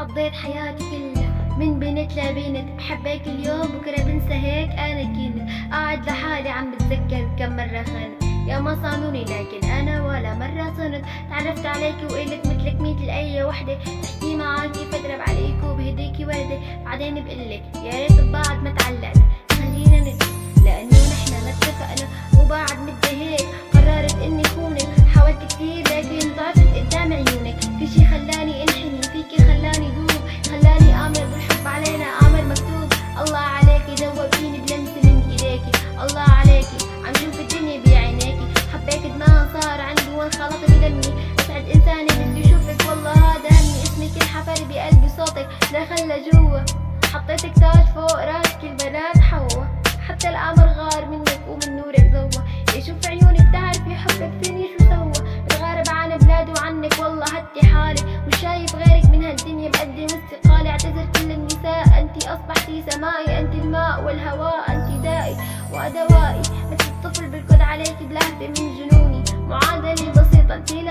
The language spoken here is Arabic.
قضيت حياتي كلها من بنت لبنت، بحبك اليوم بكرة بنسى هيك أنا كنت قاعد لحالي عم بتذكر كم مرة خنت يا ما صانوني، لكن أنا ولا مرة صنت. تعرفت عليكي وقلت مثلك مثل أي وحدة، تحكي معاكي فدرب عليكي وبهديكي وردة، بعدين بقلك يا ريت ببعض ما تعلقنا، خلينا ندي لأنه نحنا ما اتفقنا. وبعد مدة هيك قررت إني خونك، حاولت كتير لكن ضعفت قدام عيونك. في شي خلاني انحني فيكي، خلاني دوب، خلاني آمر بالحب علينا آمر مكتوب. الله عليكي دوبتيني بلمسة من إيديكي، الله عليكي عم شوف الدنيا بعينيكي. حبيت ما صار عندي وانخلط بدمي، أسعد إنساني بدي أشوفك والله هذا همي. اسمك انحفر بقلبي صوتك دخل جوا، حطيتك تاج فوق راس كل بنات حوا. حتى القمر غار منك ومن نورك ضوى، يشوف عيونك تعرفي حبك ثاني شو سوى. بتغارب عن بلادي وعنك والله هدي حالي، مش شايف غيرك من هالدنيا بقدم استقالي. اعتذر كل النساء انتي اصبحتي سمائي، انتي الماء والهواء، انتي دائي ودوائي. مثل الطفل بركض عليكي بلهفة من جنوني، معادلة بسيطة انتي